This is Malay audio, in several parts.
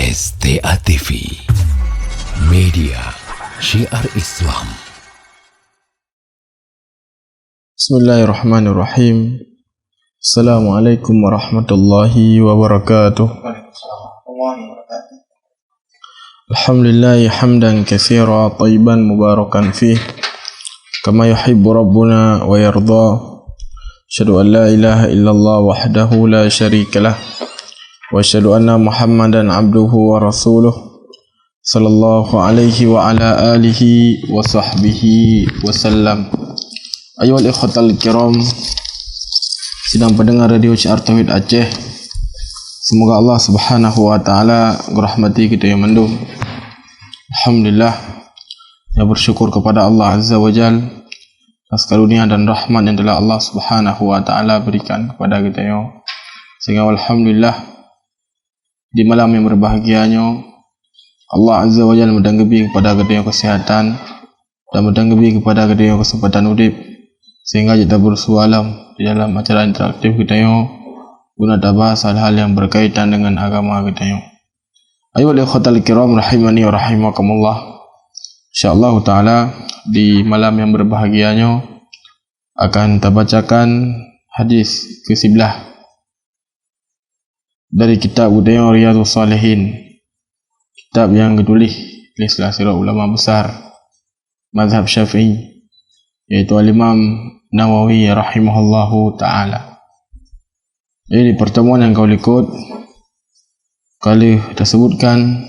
STA TV, media syiar Islam. Bismillahirrahmanirrahim. Assalamualaikum warahmatullahi wabarakatuh. Alhamdulillah hamdan katsira tayyiban mubarakan fih kama yuhibbu rabbuna wa yarda. Asyhadu an la ilaha illallah wahdahu la syarikalah wa asyhadu anna Muhammadan abduhu wa rasuluh sallallahu alaihi wa ala alihi wa sahbihi wasallam. Ayuhal ikhwatal kiram, sidang pendengar radio Syiar Tauhid Aceh, semoga Allah Subhanahu wa taala merahmati kita yang mendung. Alhamdulillah, ya bersyukur kepada Allah Azza wa Jal atas karunia dan rahmat yang telah Allah Subhanahu wa taala berikan kepada kita yo. Sehingga alhamdulillah di malam yang berbahagianya Allah Azza wa Jalla mendanggebi kepada kita kesehatan dan mendanggebi kepada kita kesempatan hidup, sehingga kita bersualam di dalam acara interaktif kita yo guna bahas hal-hal yang berkaitan dengan agama kita yo. Ayo ikhwatal kiram rahimani wa rahimakumullah. Insyaallah taala di malam yang berbahagianya akan kita bacakan hadis ke-11 dari kitab budaya Riyadhus Shalihin, kitab yang ditulis oleh salah seorang ulama besar mazhab Syafi'i, yaitu Al-Imam Nawawi rahimahullahu taala. Jadi di pertemuan yang kau ikut kali tersebutkan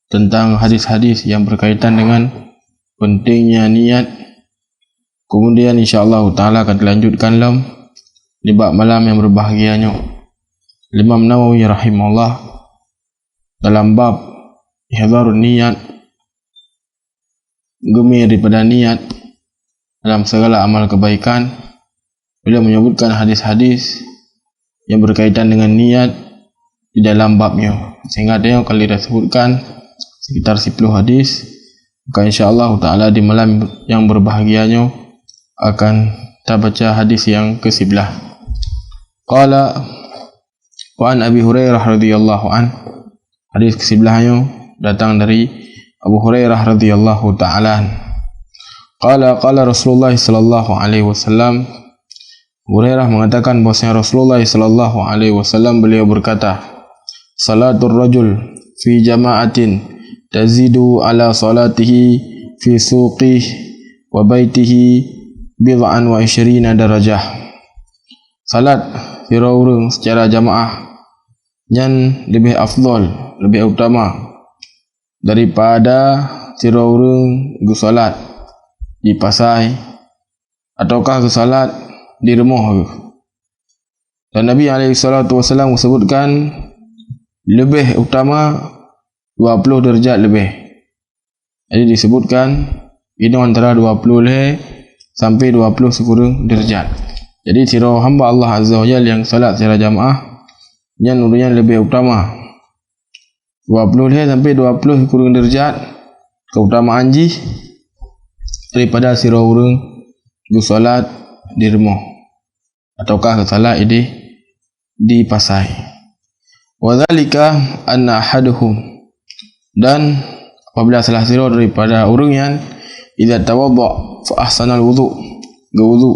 tentang hadis-hadis yang berkaitan dengan pentingnya niat. Kemudian insyaallah taala akan dilanjutkan di bab malam yang berbahagianya. Imam Nawawi rahimahullah dalam bab ihdharun niat, gemir daripada niat dalam segala amal kebaikan, beliau menyebutkan hadis-hadis yang berkaitan dengan niat di dalam babnya, sehingga dia kali disebutkan sekitar 10 hadis. Maka insyaallah taala di malam yang berbahagianya akan kita baca hadis yang ke-11. Qala wa an Abi Hurairah radhiyallahu an, hadis ke-11 datang dari Abu Hurairah radhiyallahu ta'ala. Qala Rasulullah sallallahu alaihi wasallam, Hurairah mengatakan bahwasanya Rasulullah sallallahu alaihi wasallam beliau berkata, salatul rajul fi jama'atin tazidu ala salatihi fi suqihi wa baitihi bid'an wa 20 darajah. Salat orang secara jamaah yang lebih afdal, lebih utama daripada orang salat di pasai ataukah salat di rumah. Dan Nabi SAW sebutkan lebih utama 20 derajat lebih. Jadi disebutkan ini antara 20 sampai 20 sekurang derajat. Jadi tiro hamba Allah Azza wa Jalla yang salat secara jamaah yang urunya lebih utama 20 sampai 20 kurang derajat keutamaan ji daripada siro urang salat di rumah ataukah salat di pasai. Wa dzalika anna ahaduhum, dan apabila salah siro daripada urang yang idza tawadda fa ahsanal wudu, wudu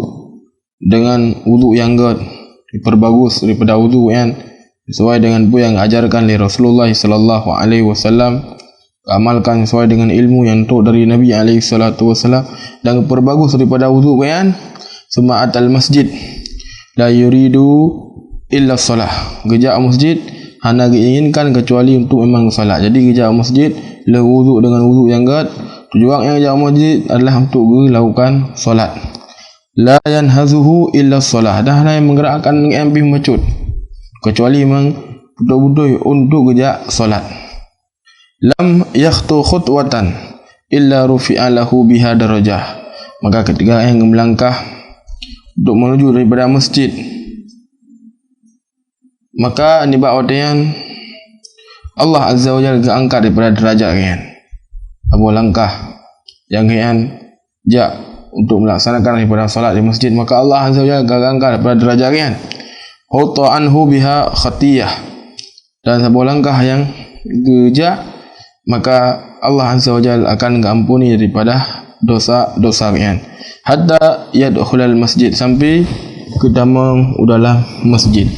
dengan wudu yang diperbagus daripada wudu yang sesuai dengan apa yang ajarkan oleh Rasulullah sallallahu alaihi wasallam, amalkan sesuai dengan ilmu yang tu dari Nabi alaihi salatu wasallam, dan perbagus daripada wudu yang suma'atal masjid la yuridu illa shalah, gejak masjid hanya diinginkan kecuali untuk memang salat. Jadi gejak masjid le wudu dengan wudu yang tujuan yang gejak masjid adalah untuk melakukan salat. La yanhazuhu illa shalah, dah yang menggerakkan mengambil mecut kecuali memang betul-betul untuk gejak solat. Lam yakhtu khutwatan illa rufi'a lahu biha darajah, maka ketika yang melangkah untuk menuju daripada masjid, maka nibak wadayan Allah Azza wa Jalla angkat daripada derajat kan abu langkah yang jak untuk melaksanakan daripada solat di masjid, maka Allah Azza wa Jalla angkat daripada derajat kan. Huta anhu biha khatiyah, dan sebuah langkah yang gejak, maka Allah Azza wa Jalla akan mengampuni daripada dosa-dosa kalian. Hatta yadkhulal masjid, sampai ke dalam masjid.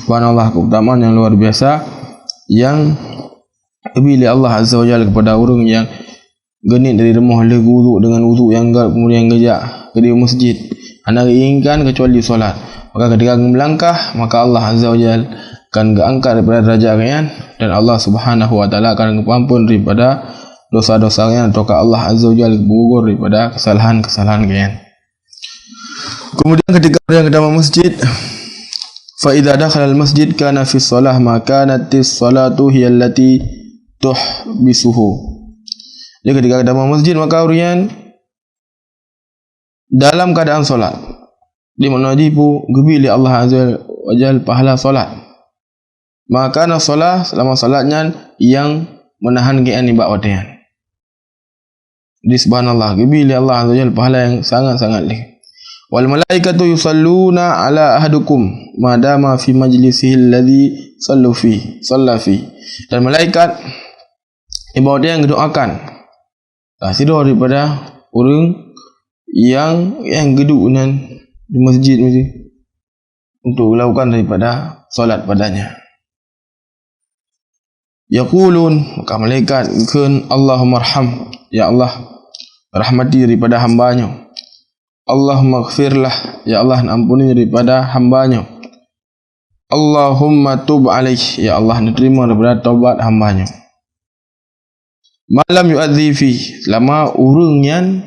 Subhanallah, keutamaan yang luar biasa yang diberi Allah Azza wa Jalla kepada orang yang genit dari rumah le wuduk dengan wuduk yang kemudian gejak ke di masjid. Anda inginkan kecuali solat. Maka ketika melangkah, maka Allah Azza wa Jalla akan angkat daripada derajat kalian, dan Allah Subhanahu wa taala akan mengampun daripada dosa-dosa kalian, atau Allah Azza wa Jalla gugur daripada kesalahan-kesalahan kalian. Kemudian ketika orang ke dalam masjid, fa idza dakhala al-masjid kana fi shalah ma kanatis salatu hiya allati tuhbisuhu. Jadi ketika ke dalam masjid, maka orang dalam keadaan solat. Di mana dipu gebili Allah Azza wa Jalla pahala solat. Maka solat, selama solatnya yang menahan kian ibak wadian. Di subhanallah, gebili Allah Azza wa Jalla pahala yang sangat-sangat leh. Wal malaikatu yusalluna ala ahadukum madama fi majlisihi alladhi shalla fi. Dan malaikat ibau dia yang doakan sido daripada orang yang duduk di masjid untuk melakukan daripada solat padanya. Yaqulun, maka malaikat kan Allahumma arham, ya Allah rahmati daripada hamba-Nya. Allahumma ighfirlah, ya Allah ampuni daripada hamba-Nya. Allahumma tub alaih, ya Allah terima daripada taubat hamba-Nya. Malam yu'adzi fi, selama urang yang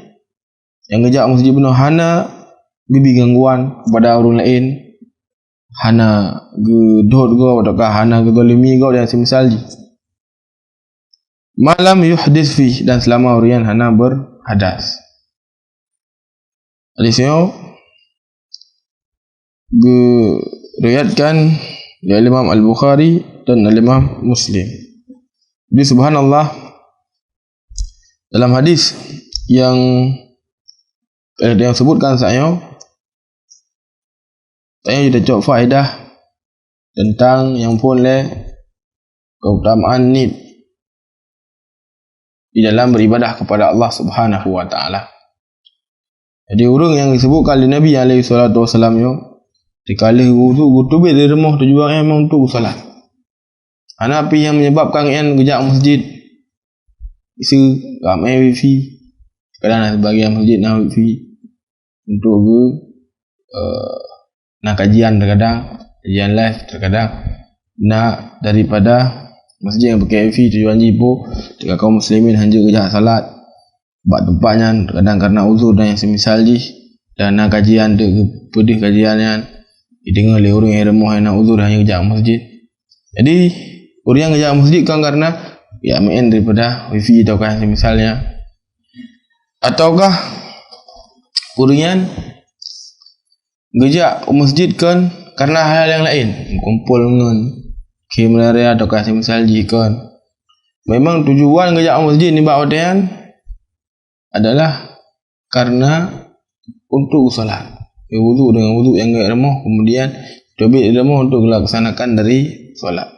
ngejak masjid penuh hana bibi gangguan kepada orang lain, hana gedot go ataukah hana gezalimi go dan semisal ji. Malam yuhdits fi, dan selama orang hana berhadas. Hadis ini diriwayatkan oleh Imam Al-Bukhari dan Imam Muslim. Jadi subhanallah, dalam hadis yang sebutkan saya sudah cok faedah tentang yang boleh keutamaan nid di dalam beribadah kepada Allah Subhanahu wa taala. Jadi orang yang disebutkan oleh Nabi alaihi salatu wasallam dikala wudu gutubit dari rumah tujuan memang untuk solat. Ana api yang menyebabkan yang gejak masjid isi ramai wifi. Kadang sebagian masjid nak wifi untuk nak kajian, terkadang kajian live, terkadang nak daripada masjid yang pakai wifi tujuan jipo jika kaum muslimin hanya gejak salat buat tempatnya, kadang karena uzur dan yang semisal di, dan nak kajian tu pedih kajiannya didengar oleh orang yang remah yang nak uzur hanya gejak masjid. Jadi orang yang gejak masjid kan karena main daripada wifi atau kan semisalnya, ataukah orang yang gejak masjid kan karena hal yang lain, kumpul dengan kimlaria atau kan semisal jikan. Memang tujuan gejak masjid ni bak wadian adalah karena untuk salat, wudu dengan wudu yang enggak remah, kemudian tobit remah untuk dilaksanakan dari solat.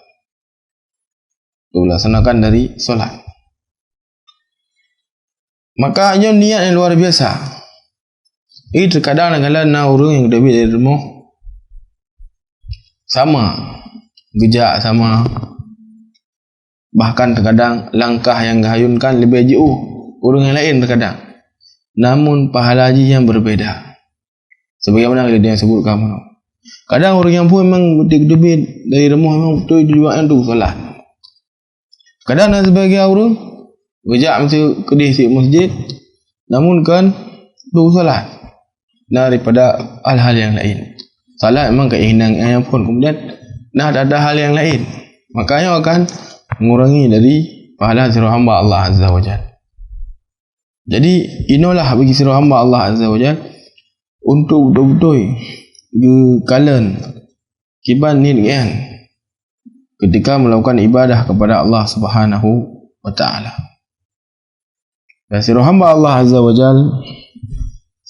Maka ini niat yang luar biasa. Ini terkadang kadang-kadang orang yang tobit dari remah sama gejak sama, bahkan terkadang langkah yang dihayunkan lebih jauh orang yang lain terkadang, namun pahala haji yang berbeda. Sebagaimana dia sebutkan, kadang orang yang pun memang betul-betul dari rumah memang betul tujuan untuk solat. Kadang sebagai orang gejak mesti kedih si masjid, namun kan untuk solat daripada hal-hal yang lain. Salat memang keinginan yang pun, kemudian ada hal yang lain, makanya akan mengurangi dari pahala sirah hamba Allah Azza wa Jalla. Jadi inilah bagi sirah hamba Allah Azza wa Jalla untuk betul-betul kalian kiban ni kan ketika melakukan ibadah kepada Allah Subhanahu wa taala. Dan sirah hamba Allah Azza wa Jalla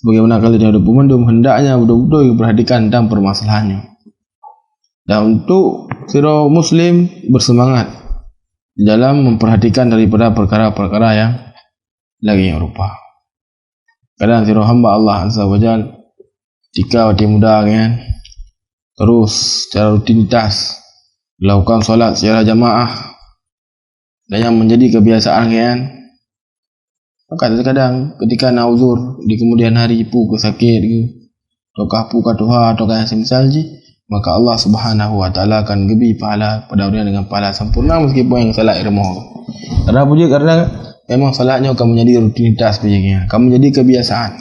sebagaimana kalian ada pemandum hendaknya betul-betul perhatikan tentang permasalahannya. Dan untuk sirah muslim bersemangat di dalam memperhatikan daripada perkara-perkara yang lagi yang rupa. Kadang siro hamba Allah Azza wa Jal ketika waktu muda kan, terus secara rutinitas melakukan solat secara jamaah dan yang menjadi kebiasaan kan, maka terkadang ketika nak uzur di kemudian hari pu ke sakit ke ataukah pu ke tuha ataukah yang semisal je, maka Allah Subhanahu wa taala akan gebi pahala pada orang dengan pahala sempurna meskipun yang salat remah. Karena memang salatnya akan menjadi rutinitas begini, akan menjadi kebiasaan.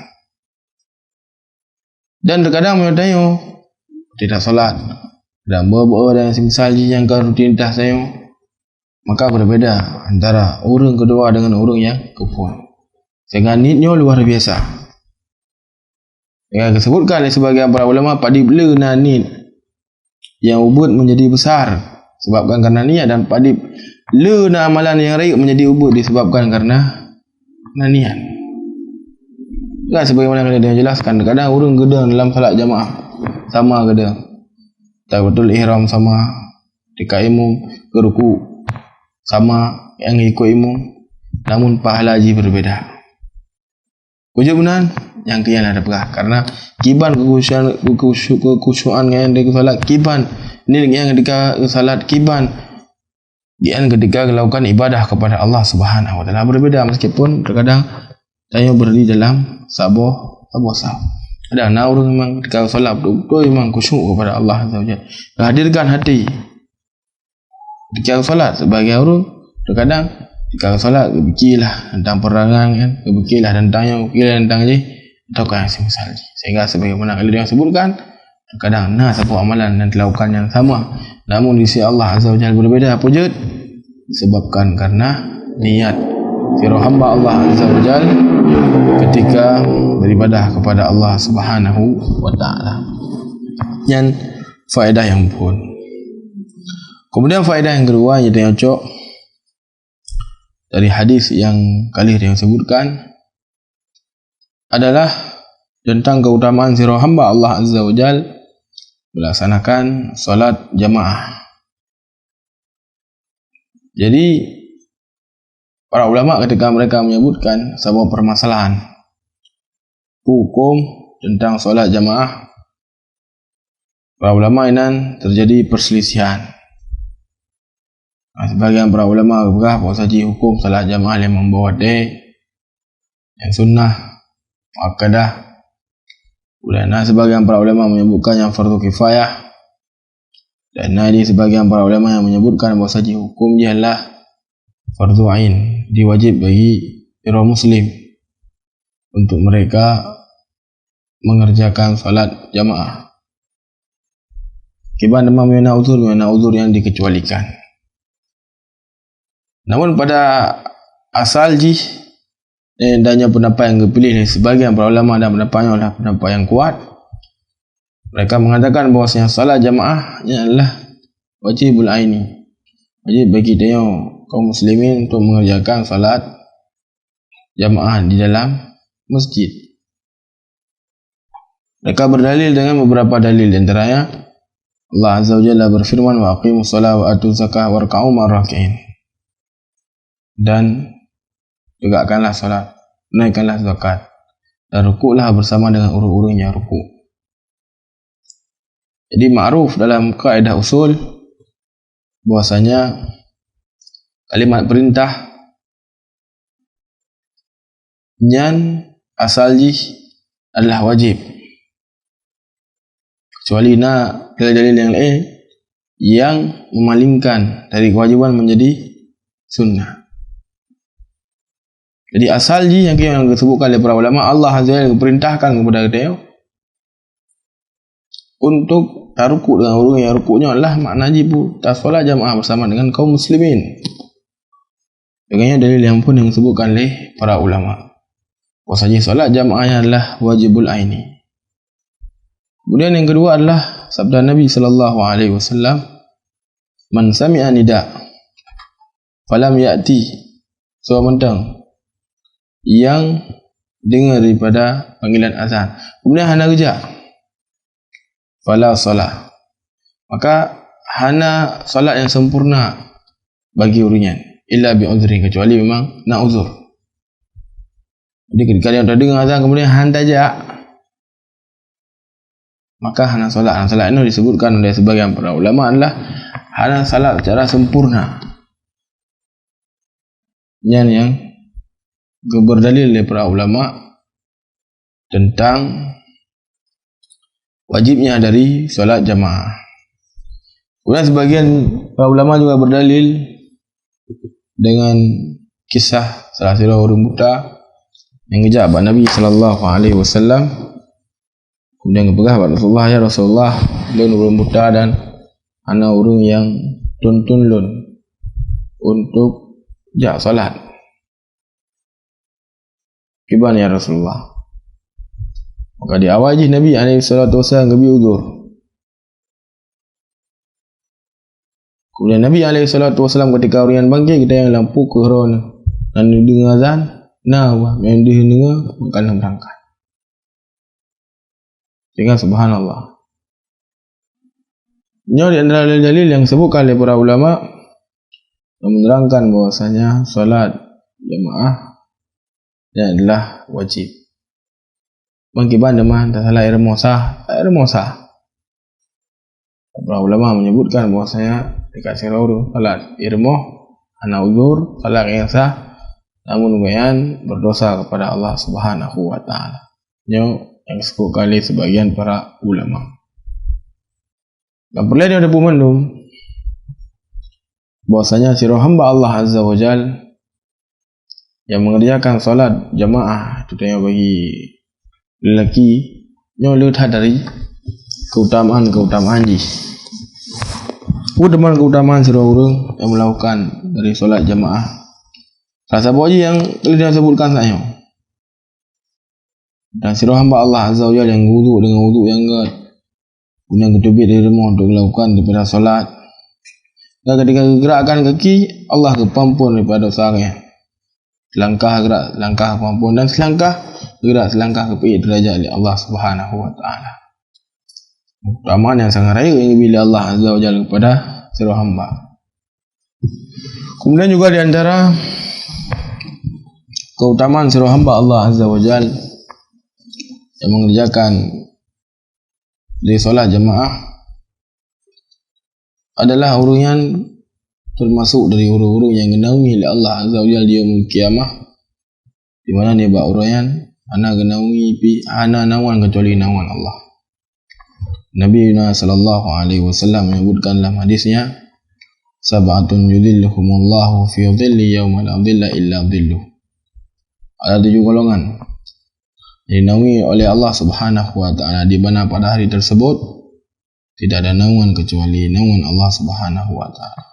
Dan terkadang mereka tanya tidak salat dan bawa dan semisal je yang kan rutinitas saya, maka berbeza antara orang kedua dengan orang yang kufur. Sehingga niatnya luar biasa. Yang disebutkan oleh sebagian para ulama padi bela niat yang ubud menjadi besar sebabkan karena niat, dan padi bela amalan yang raib menjadi ubud disebabkan karena niat. Kan sebagaimana kita jelaskan, kadang orang gedang dalam salat jamaah sama gedang tak betul ihram sama, ketika imam ke ruku sama yang ikut imam, namun pahala haji berbeda. Wujud benar yang kian ada pegah karena kiban kekhusyuan yang ketika salat kiban ini yang ketika salat kiban kian ketika melakukan ibadah kepada Allah Subhanahu wa taala berbeda, meskipun terkadang tanya berdiri dalam saboh sah. Ada orang memang ketika salat betul memang khusyuk kepada Allah Azza wa Jalla, hadirkan hati ketika salat. Sebagai orang terkadang ketika salat berfikirlah tentang perangan kan, berfikirlah tentang tentang je ataukah yang semisal je, sehingga sebagaimana yang sebutkan terkadang satu amalan yang dilakukan yang sama namun di sisi Allah Azza wa Jalla berbeza wujud disebabkan karena niat siro hamba Allah Azza wa Jalla ketika beribadah kepada Allah Subhanahu wa taala. Dan faedah yang pun. Kemudian faedah yang kedua yang cocok dari hadis yang kali yang sebutkan adalah tentang keutamaan siro hamba Allah Azza wa Jalla melaksanakan solat jamaah. Jadi para ulama ketika mereka menyebutkan sebuah permasalahan hukum tentang solat jamaah, para ulama ini terjadi perselisihan. Sebagian para ulama berkata bahawa saja hukum solat jamaah yang membawa yang sunnah muakkadah. Kemudian sebagian para ulama menyebutkan yang fardu kifayah, dan sebagian para ulama yang menyebutkan bahawa saja hukum dia adalah fardu ain, diwajib bagi orang muslim untuk mereka mengerjakan salat jamaah. Kiban demam yana uzur yang dikecualikan. Namun pada asal adanya pendapat yang dipilih oleh sebagian para ulama dan pendapatnya adalah pendapat yang kuat. Mereka mengatakan bahawasanya salat jamaah adalah wajibul aini, wajib bagi dia kaum muslimin untuk mengerjakan salat jamaah di dalam masjid. Mereka berdalil dengan beberapa dalil, di antaranya Allah Azza wa Jalla berfirman wa aqimus shalah wa atuz zakah warka'u ma'ar-raki'in, dan tegakkanlah salat, naikkanlah zakat, dan rukuklah bersama dengan orang-orang yang rukuk. Jadi ma'ruf dalam kaedah usul bahwasanya kalimat perintah yang asal adalah wajib, kecuali dalil-dalil yang lain yang memalingkan dari kewajiban menjadi sunnah. Jadi asal yang disebutkan oleh para ulama, Allah Azza wa Jalla perintahkan kepada dia untuk taruku dengan orang yang rukuknya adalah makna jibu solat jamaah bersama dengan kaum muslimin. Dengannya dalil yang pun yang disebutkan oleh para ulama bahwasanya solat jamaahnya adalah wajibul aini. Kemudian yang kedua adalah sabda Nabi sallallahu alaihi wasallam, man sami'a nida falam ya'ti, so mentang yang dengar daripada panggilan azan kemudian hana kerja, fala salat, maka hana salat yang sempurna bagi urian. illa bi uzri, kecuali memang nak uzur. Jadi ketika dia dah dengar azan kemudian hantajak, maka hana solat. Hana solat ini disebutkan oleh sebagian para ulama adalah hana salat secara sempurna. Yang berdalil oleh para ulama tentang wajibnya dari solat jamaah. Kemudian sebagian para ulama juga berdalil dengan kisah salah seorang orang buta yang ngejak abad Nabi sallallahu alaihi wasallam. Kemudian kepegah abad Rasulullah, ya Rasulullah, lun orang buta dan ana orang yang tuntun lun untuk jak solat. Gimana ya Rasulullah? Maka di awal je Nabi alaihi salatu wasallam ngabi uzur. Kemudian Nabi alaihi salatu wasallam ketika orang yang bangkit, kita yang lampu ke horona dan dengar azan, nah yang dia dengar makan berangkat. Sehingga subhanallah. Ini di antara dalil yang disebutkan oleh para ulama yang menerangkan bahwasanya solat jamaah adalah wajib. Bangkiban demah tak salah air mosah. Para ulama menyebutkan bahwasanya dekat sirau salat irmoh ana uzur salat yang sah, namun kemudian berdosa kepada Allah Subhanahu wa taala. Yang disebut kali sebagian para ulama. Dan perlu ada pemandum bahwasanya sirah hamba Allah Azza wa Jal yang mengerjakan solat jamaah itu yang bagi lelaki yang lihat dari keutamaan ni. Keutamaan sirah orang yang melakukan dari solat jamaah. Rasa boji yang telah disebutkan saya. Dan sirah hamba Allah Azza wa Jalla yang wudu dengan wudu yang enggak, kemudian ketubit dari rumah untuk melakukan daripada solat. Dan ketika gerakkan kaki, Allah kepampun daripada dosanya. Selangkah gerak, selangkah kepampun, dan selangkah gerak, selangkah kepi derajat oleh Allah Subhanahu wa taala. Keutamaan yang sangat raya yang bila Allah Azza wa Jalla kepada sirah hamba. Kemudian juga di antara keutamaan sirah hamba Allah Azza wa Jalla yang mengerjakan dari solat jamaah adalah orang yang termasuk dari orang-orang yang genaungi oleh Allah Azza wa Jalla di yaumul qiyamah, di mana ni ba orang yang ana genaungi pi ana nawan kecuali nawan Allah. Nabi sallallahu alaihi wasallam menyebutkan dalam hadisnya, sab'atun yudhilluhumullahu fi dhilli yauma la dhilla illa dhilluh. Ada 7 golongan dinaungi oleh Allah Subhanahu wa taala, di mana pada hari tersebut tidak ada naungan kecuali naungan Allah Subhanahu wa taala.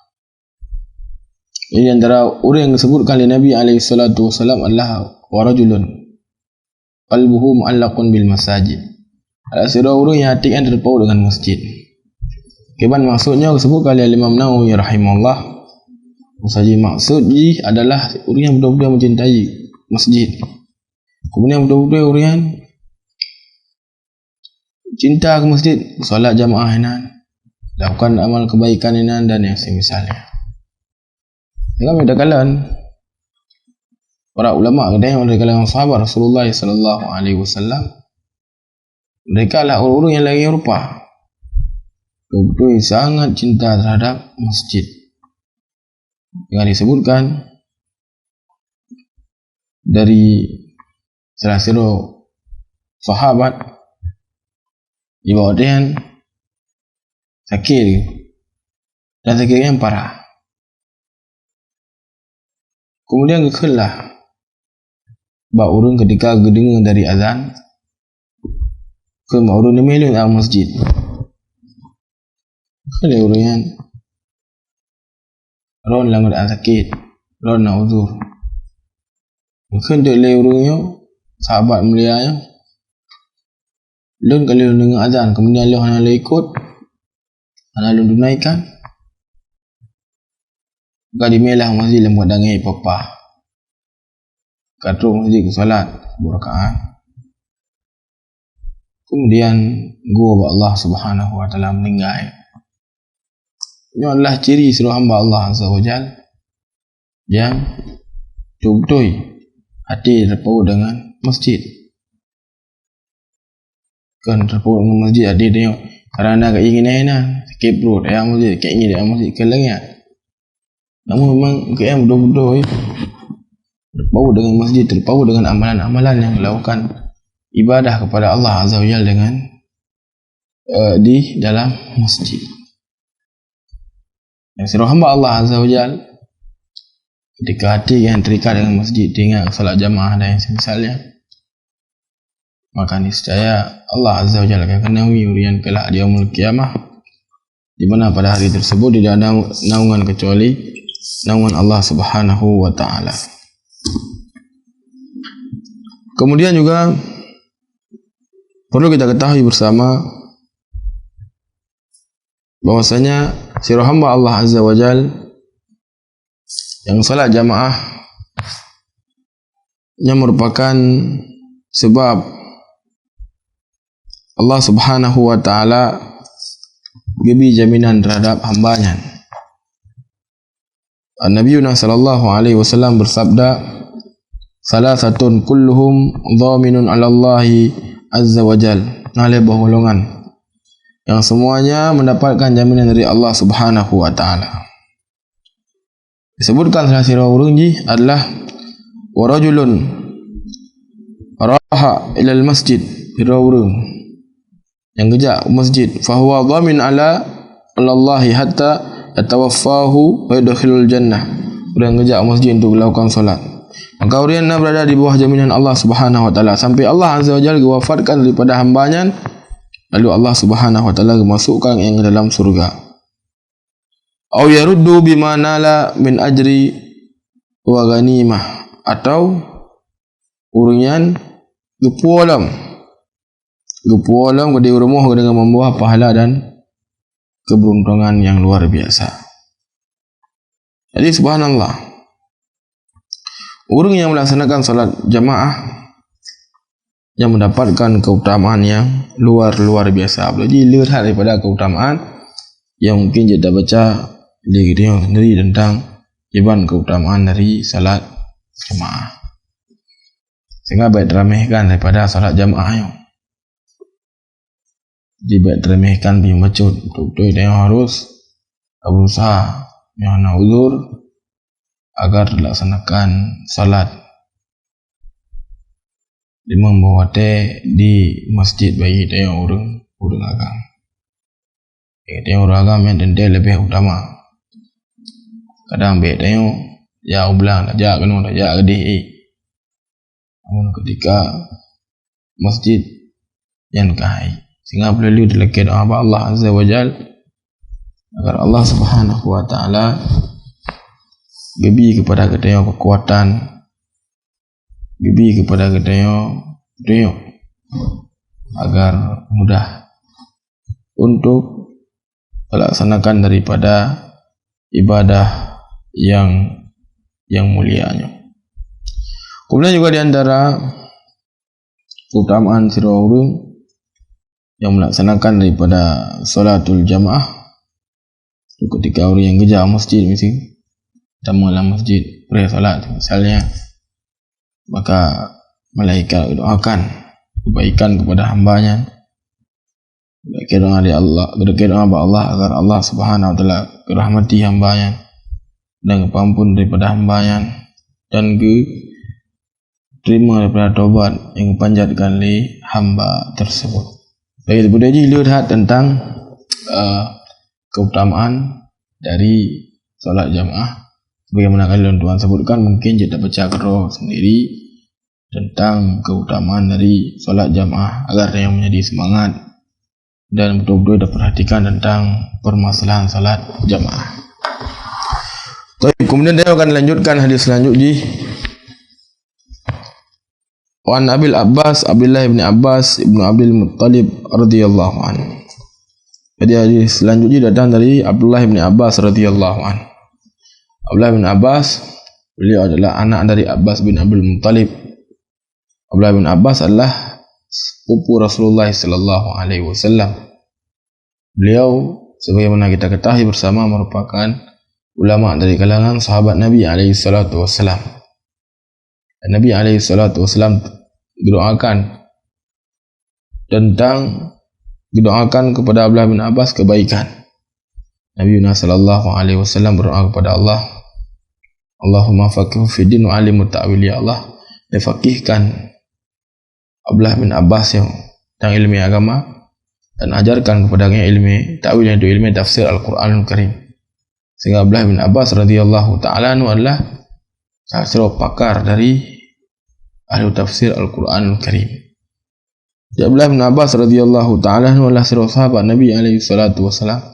Ini antara orang yang disebutkan oleh Nabi alaihi salatu wasallam adalah warajulun qalbuhu mu'allaqun bil masajid. Ada seorang orang yang hatinya terpaut dengan masjid. Keban maksudnya disebutkan oleh Imam Nawawi rahimahullah, maksudnya adalah orang yang betul-betul mencintai masjid. Kemudian betul-betul orang cinta ke masjid, solat jamaah inan, lakukan amal kebaikan inan dan yang semisalnya. Dengan medakalan para ulama kedai dari kalangan sahabat Rasulullah sallallahu alaihi wasallam, mereka lah orang-orang yang lagi rupa betul-betul sangat cinta terhadap masjid. Dengan disebutkan dari salah seorang sahabat di bawah dia sakit dan sakitnya yang parah. Kemudian kekelah bak urun ketika dengar dari azan ke urun memeluk dalam masjid. Kali urun yang ron lang sakit, ron nak uzur. Mungkin dia le urunnya sahabat mulianya lun kali dengar azan, kemudian lun hana ikut, hana lun tunaikan, maka dimelah masjid lembuat dangai papa katru masjid ke salat berakaat. Kemudian gua Allah Subhanahu wa taala meninggal. Ini adalah ciri seluruh hamba Allah Azza wa Jalla yang betul-betul hati terpaut dengan masjid. Kan terpaut dengan masjid, hati tengok kerana keinginan sakit perut ayam masjid, keinginan ayam masjid ke lagi. Namun memang KM betul-betul terpaut dengan masjid, terpaut dengan amalan-amalan yang melakukan ibadah kepada Allah Azza wa Jalla dengan di dalam masjid. Yang seluruh hamba Allah Azza wa Jalla ketika hati yang terikat dengan masjid, tinggal salat jamaah dan yang semisalnya, maka niscaya Allah Azza wa Jalla akan kenawi urian kelak di yaumul qiyamah, di mana pada hari tersebut tidak ada naungan kecuali naungan Allah Subhanahu wa taala. Kemudian juga perlu kita ketahui bersama bahwasanya seluruh hamba Allah Azza wa Jalla yang salat jamaah yang merupakan sebab Allah Subhanahu wa taala beri jaminan terhadap hambanya. Nabi sallallahu alaihi wasallam bersabda, salasatun kulluhum dhaminun 'ala Allah Azza wa Jalla. Nale golongan yang semuanya mendapatkan jaminan dari Allah Subhanahu wa taala. Disebutkan salah satu orang ji adalah warajulun raha ila al-masjid, orang yang kerja masjid, fahuwa dhamin 'ala Allah hatta yatawaffahu wa yadkhulul jannah. Orang kerja masjid untuk melakukan solat, maka orang yang berada di bawah jaminan Allah Subhanahu wa taala sampai Allah Azza wa Jalla wafatkan daripada hambanya, lalu Allah Subhanahu wa taala memasukkan yang ke dalam surga. Au yaruddu bima nala min ajri wa ghanimah, atau urunyan gepualam ke di rumah dengan membawa pahala dan keberuntungan yang luar biasa. Jadi subhanallah, orang yang melaksanakan salat jamaah yang mendapatkan keutamaan yang luar biasa. Jadi lihat daripada keutamaan yang mungkin kita baca di video sendiri tentang iban keutamaan dari salat jamaah, sehingga baik diremehkan daripada salat jamaah yang baik diremehkan di masjid. Betul-betul dia harus berusaha yang nak uzur agar dilaksanakan salat di membawa di masjid bagi dia orang agama. Dia orang agama yang tentu lebih utama. Kadang baik dia ya ulang aja kena aja gede. Namun ketika masjid yang kahai, sehingga perlu dilekit doa Allah Azza wa Jalla agar Allah Subhanahu wa taala beri kepada kita kekuatan, beri kepada kita agar mudah untuk melaksanakan daripada ibadah yang mulianya. Kemudian juga di antara keutamaan orang yang melaksanakan daripada salatul jamaah, ketika orang yang kerja masjid mesti dalam masjid pray salat misalnya, maka malaikat doakan kebaikan kepada hambanya, berdoa kepada Allah agar Allah Subhanahu wa taala merahmati hambanya dan pengampun daripada hambanya, dan terima daripada taubat yang dipanjatkan oleh hamba tersebut. Baik, Buddha ji lihat tentang keutamaan dari solat jamaah. Bagaimana kalian Tuhan sebutkan, mungkin kita baca kerja sendiri tentang keutamaan dari solat jamaah agar yang menjadi semangat dan betul-betul diperhatikan tentang permasalahan solat jamaah. Kemudian dia akan lanjutkan hadis selanjutnya. Wan Abil Abbas Abdullah bin Abbas ibnu Abdul Muttalib radhiyallahu anhu. Jadi hadis selanjutnya datang dari Abdullah bin Abbas radhiyallahu anhu. Abdullah bin Abbas, beliau adalah anak dari Abbas bin Abdul Muttalib. Abdullah bin Abbas adalah sepupu Rasulullah sallallahu alaihi wasallam. Beliau sebagaimana kita ketahui bersama merupakan ulama dari kalangan sahabat Nabi SAW. Nabi SAW doakan kepada Abdullah bin Abbas kebaikan. Nabi SAW berdoa kepada Allah, Allahumma faqihhu fid din wa alimut ta'wil, ya Allah, fakihkan Abdullah bin Abbas yang tentang ilmu agama dan ajarkan kepadanya ilmu ta'wil, yaitu ilmu tafsir Al-Quranul Karim. Sehingga Abdullah bin Abbas radhiyallahu ta'ala anhu adalah salah seorang pakar dari ahli tafsir Al-Quranul Karim. Abdullah bin Abbas radhiyallahu ta'ala anhu adalah seorang sahabat Nabi SAW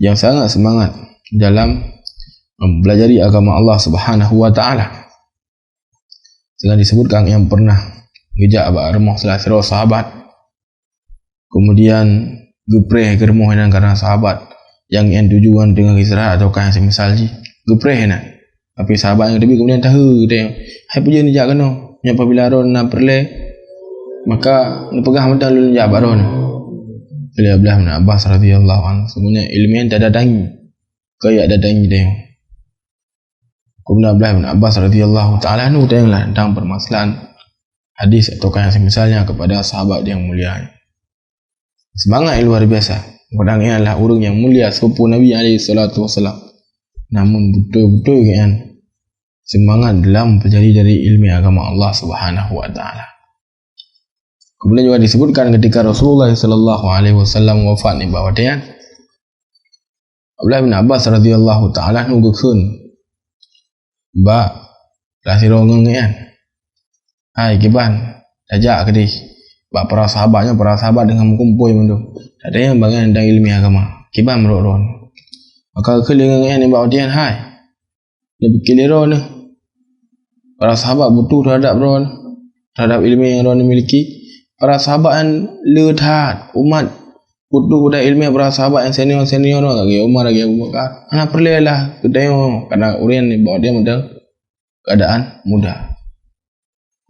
yang sangat semangat dalam mempelajari agama Allah Subhanahu wa ta'ala. Sehingga disebutkan yang pernah ngejak abak remah salah seorang sahabat, kemudian gepreh germoh dengan karena sahabat yang tujuan dengan istirahat ataukah yang semisal ji gepreh nak. Tapi sahabat yang lebih kemudian tahu dia, hai punya ni jak kena nya apabila ron nak perle maka ni pegang mata lu jak baron. Bila Abdullah bin Abbas radhiyallahu anhu sebenarnya ilmiah tak datangi kayak datangi dia. Kemudian Abdullah bin Abbas radhiyallahu ta'ala anhu tanya tentang permasalahan hadis ataukah yang semisalnya kepada sahabat yang mulia. Semangat yang luar biasa. Padahal adalah orang yang mulia sepupu Nabi SAW. Namun betul-betul kan semangat dalam mempelajari dari ilmu agama Allah Subhanahu wa ta'ala. Kemudian juga disebutkan ketika Rasulullah SAW wafat ni bahawa dia Abdullah bin Abbas radhiyallahu ta'ala anhu gekun ba lah sirong kan. Hai kiban tajak ke di ba para sahabat dengan kumpul mendu. Tak ada yang bagian tentang ilmu agama. Kiban merok-ron. Maka kelingan ni ba dia hai. Lebih kiliro ni. Para sahabat butuh terhadap ilmu yang ron miliki. Para sahabat yang lethat umat butuh pada ilmu para sahabat yang senior lagi Umar lagi Abu Bakar. Ana perlelah kedayo karena urian ni bawa dia mudah keadaan mudah.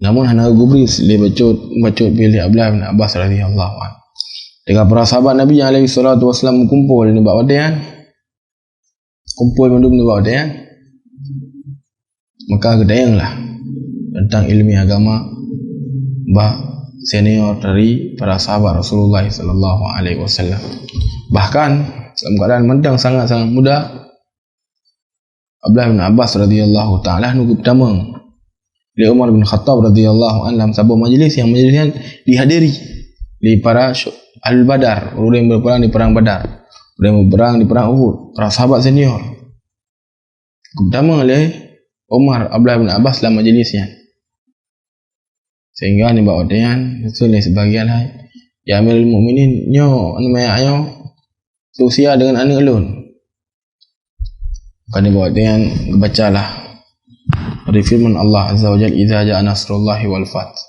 Namun hana gubris le bacut pilih Abdullah bin Abbas radhiyallahu anhu. Dengan para sahabat Nabi alaihi salatu wasallam kumpul ni bawa dia. Kumpul mendum ni bawa dia. Maka kedayanglah tentang ilmu agama bah senior dari para sahabat Rasulullah sallallahu alaihi wasallam. Bahkan dalam keadaan mendang sangat-sangat muda, Abdullah bin Abbas radhiyallahu ta'ala anhu pertama oleh Umar bin Khattab radhiyallahu anhu dalam sebuah majlis yang dihadiri oleh para Ahlul Badar, orang yang berperang di perang Badar, orang yang berperang di perang Uhud, para sahabat senior. Pertama oleh Umar Abdullah bin Abbas dalam majlisnya. Sehingga ni bawa dia betul ni sebagian hai ya Amirul Mukminin nyo anu mai ayo seusia dengan anak alun. Kan bawa dia bacalah dari firman Allah azza wajalla, idza jaa nasrullahi wal fath.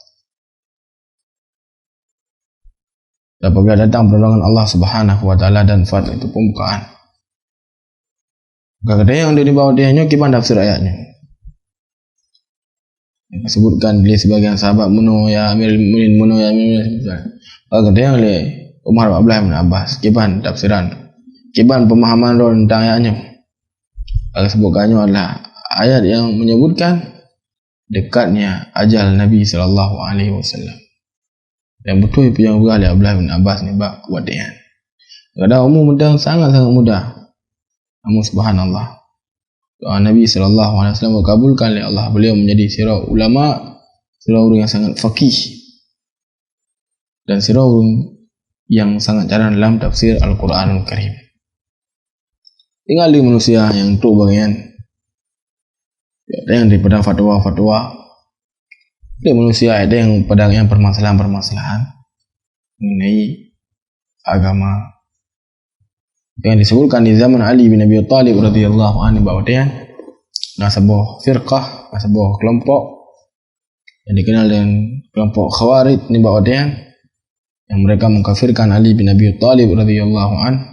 Apabila datang pertolongan Allah Subhanahu wa taala dan fath itu pembukaan. Maka ada yang di bawah dia nyo gimana tafsir ayatnya? Sebutkan oleh sebagian sahabat muno ya Amirul Mukminin muno ya Amirul. Maka dia oleh Umar Abdullah bin Abbas kiban tafsiran, kiban pemahaman ron tentang ayatnya. Maka sebutkannya adalah ayat yang menyebutkan dekatnya ajal Nabi sallallahu alaihi wasallam. Dan betul yang oleh Abdullah bin Abbas ni bab buat dia. Kadang umur muda sangat-sangat muda. Namun subhanallah doa Nabi SAW dikabulkan oleh Allah. Beliau menjadi sirah ulama, sirah orang yang sangat faqih dan sirah orang yang sangat jarang dalam tafsir Al-Quranul Karim. Tinggal di manusia yang untuk bagian ada yang daripada fatwa-fatwa, ada manusia ada yang pada yang permasalahan-permasalahan mengenai agama yang disebutkan di zaman Ali bin Abi Thalib radhiyallahu anhu bahawa dia sebuah firqah, sebuah kelompok yang dikenal dengan kelompok Khawarij ni bahawa dia yang mereka mengkafirkan Ali bin Abi Thalib radhiyallahu anhu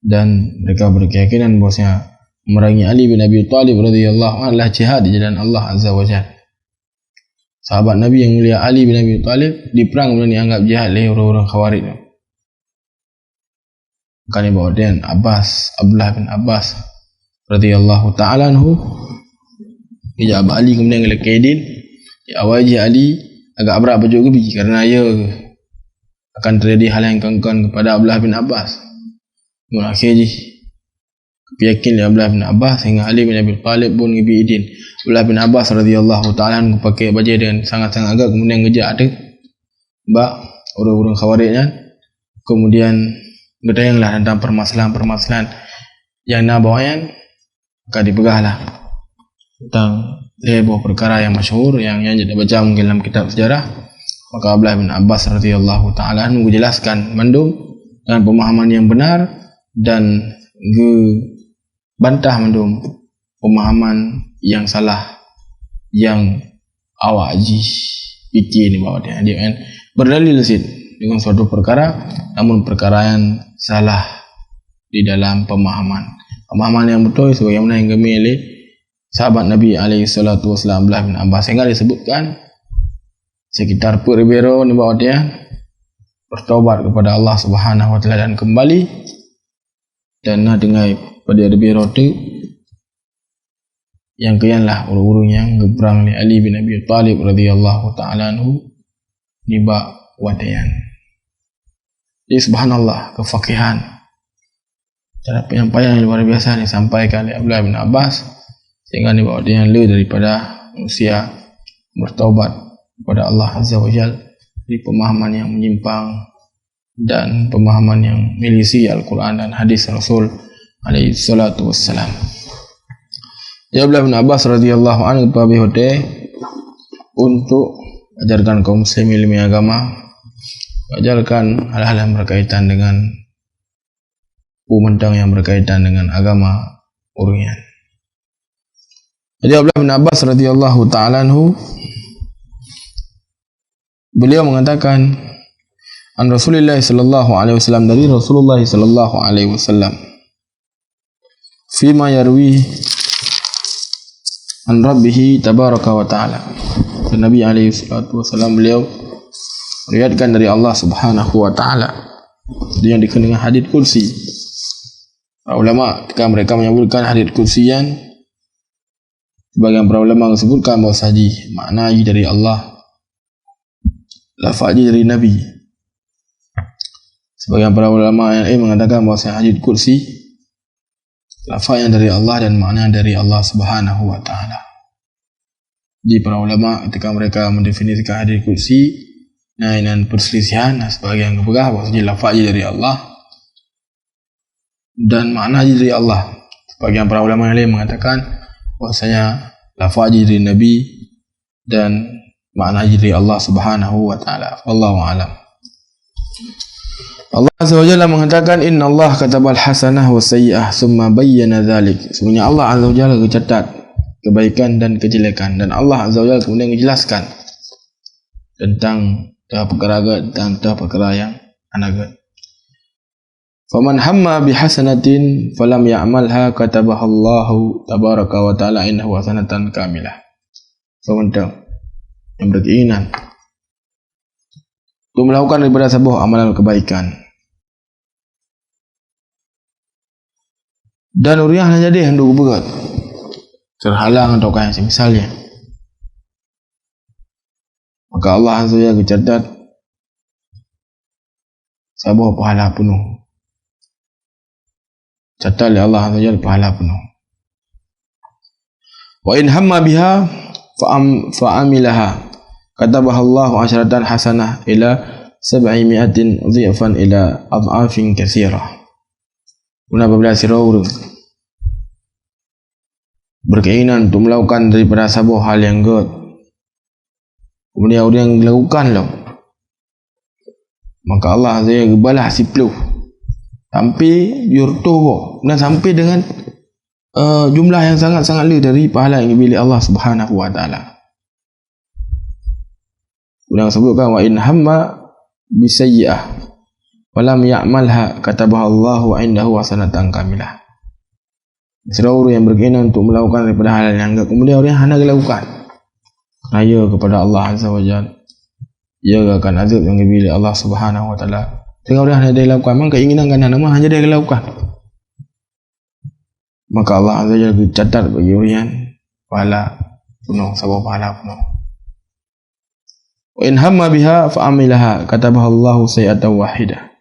dan mereka berkeyakinan bahwasanya memerangi Ali bin Abi Thalib radhiyallahu anhu adalah jihad di jalan Allah azza wajalla. Sahabat Nabi yang mulia Ali bin Abi Thalib diperang kemudian dianggap jihad oleh orang-orang Khawarij. Kali bawa dia Abdullah bin Abbas radhiyallahu ta'ala anhu ijab Ali kemudian Kaidin awal je Ali agak berat baju gebi kerana ia akan terjadi hal yang kongkon kepada Abdullah bin Abbas. Akhir je yakin Abdullah bin Abbas sehingga Ali bin Abi Thalib pun gebi idin. Abdullah bin Abbas radhiyallahu ta'ala anhu pakai baju dengan sangat-sangat agak kemudian ngejak ada bak orang-orang Khawarij kan. Kemudian bertayanglah tentang permasalahan-permasalahan yang nak bawa yang akan dipegahlah tentang sebuah perkara yang masyhur yang kita baca mungkin dalam kitab sejarah. Maka Abdullah bin Abbas radhiyallahu ta'ala anhu menjelaskan mandum dengan pemahaman yang benar dan bantah mandum pemahaman yang salah yang awak ji fikir ni bawa dia kan berdalil sid dengan suatu perkara namun perkara yang salah di dalam pemahaman yang betul sebagaimana yang kami oleh sahabat Nabi alaihi salatu wasallam Abdullah bin Abbas sehingga disebutkan sekitar perbero ni bawa dia bertaubat kepada Allah Subhanahu wa taala dan kembali dan nak dengar pada perbero tu yang kianlah urung-urung yang gebrang ni Ali bin Abi Thalib radhiyallahu taala anhu ni ba watayan. Jadi subhanallah kefakihan cara penyampaian yang luar biasa ni sampaikan oleh Abdullah bin Abbas sehingga ni bawa dia lebih daripada manusia bertaubat kepada Allah Azza wa Jalla dari pemahaman yang menyimpang dan pemahaman yang milisi Al-Quran dan hadis Rasul alaihi salatu wassalam. Ya Abdullah bin Abbas radhiyallahu anhu pabihote untuk ajarkan kaum muslimin ilmu agama, ajarkan hal-hal yang berkaitan dengan pemantang yang berkaitan dengan agama urungan. Jadi Abdullah bin Abbas radhiyallahu ta'ala anhu beliau mengatakan an Rasulullah sallallahu alaihi wasallam dari Rasulullah sallallahu alaihi wasallam fima yarwi an Rabbih tabaraka wa ta'ala. Nabi alaihi salatu wasallam beliau meriwayatkan dari Allah Subhanahu wa taala yang dikenal dengan hadits kursi. Para ulama ketika mereka menyebutkan hadits kursian, sebagian para ulama menyebutkan bahawa sahaja makna dari Allah, lafaz dari Nabi. Sebagian para ulama yang lain mengatakan bahawa hadits kursi lafaz yang dari Allah dan makna dari Allah Subhanahu wa taala. Di para ulama ketika mereka mendefinisikan hadits kursi dengan perselisihan, sebagian kepegah bahawasanya lafaz dari Allah dan makna dari Allah. Sebagian para ulama yang lain mengatakan bahawasanya lafaz dari Nabi dan makna dari Allah Subhanahu wa taala. Wallahu a'lam. Allah Azza wa Jalla mengatakan innallaha katabal hasanah was sayyi'ah summa bayyana dzalik. Sebenarnya Allah Azza wa Jalla mencatat kebaikan dan kejelekan dan Allah Azza wa Jalla kemudian menjelaskan tentang perkara yang anagat. Faman hamma bihasanatin falam ya'malha katabahallahu tabaraka wa ta'ala innahu hasanatan kamilah. Sementara yang berkeinginan untuk melakukan daripada sebuah amalan kebaikan dan uriah nak jadi hendak berat terhalang atau yang semisalnya, maka Allah Azza wa Jalla mencatat sebuah pahala penuh. Catat oleh Allah Azza wa Jalla pahala penuh. Wa in hamma biha fa'amilaha katabaha Allah 'asharatan hasanah ila 700 dhifan ila adhafin katsirah. Apabila sirau berkeinginan untuk melakukan daripada sebuah hal yang good, kemudian orang yang melakukanlah, maka Allah Azza wa Jalla balas 10 sampai yurtuh dan sampai dengan jumlah yang sangat-sangat lebih dari pahala yang diberi Allah Subhanahu wa taala. Kemudian sebutkan wa in hamma bisayyi'ah walam ya'malha katabaha Allahu 'indahu hasanatan kamilah. Seluruh yang berkeinginan untuk melakukan daripada hal yang enggak, kemudian orang hendak lakukan raya kepada Allah Azza wa Jalla, ia akan azab yang diberi Allah Subhanahu wa taala. Tengok orang hendak lakukan, memang keinginan kan nama hanya dia lakukan. maka Allah Azza wa Jalla catat bagi Urian pahala penuh, sabab pahala penuh. Wa in hamma biha fa amilaha katabaha Allahu sayi'atan wahidah.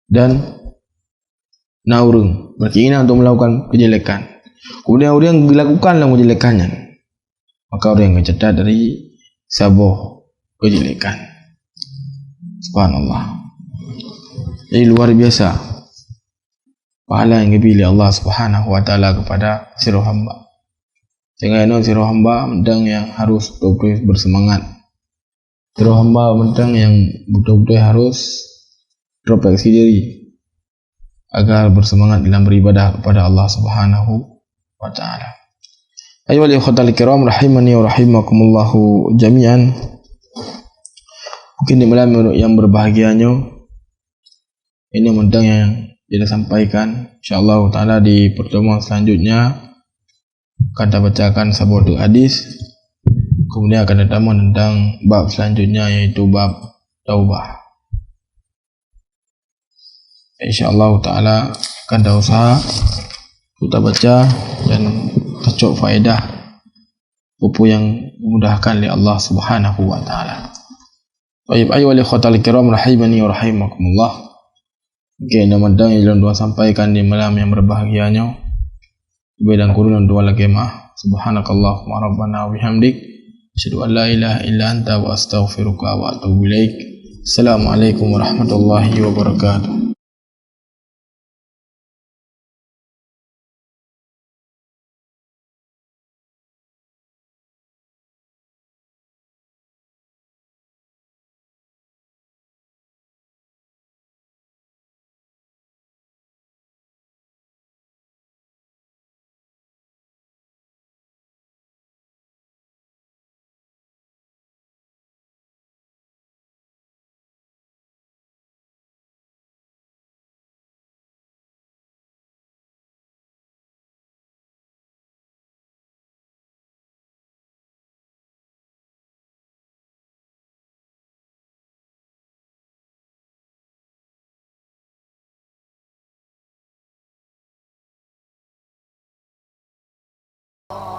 Dan naurung berkeinginan untuk melakukan kejelekan, kemudian orang dilakukanlah kejelekannya, maka orang yang catat dari sabab kejelekan. Subhanallah. Jadi luar biasa pahala yang dipilih Allah Subhanahu wa taala kepada sira hamba. Jangan sira hamba mendang yang harus betul-betul bersemangat. Sira hamba mendang yang betul-betul harus introspeksi diri agar bersemangat dalam beribadah kepada Allah Subhanahu wa taala. Ayyuhal ikhwatal kiram rahimani wa rahimakumullahu jami'an. Mungkin di malam yang berbahagianya ini mendang yang kita sampaikan. InsyaAllah ta'ala di pertemuan selanjutnya akan kita bacakan sebuah hadis, kemudian akan kita tentang bab selanjutnya, yaitu bab taubah. InsyaAllah ta'ala akan kita usaha kita baca dan kecok faedah buku yang memudahkan oleh Allah Subhanahu wa ta'ala. Baik, ayyuhal ikhwatal kiram rahimani wa rahimakumullah. Oke, nama yang jalan dua sampaikan di malam yang berbahagianya. Bidang kurun dua lagi mah. Subhanakallahumma rabbana wa bihamdik, asyhadu an la ilaha illa anta wa astaghfiruka wa atubu ilaik. Assalamualaikum warahmatullahi wabarakatuh.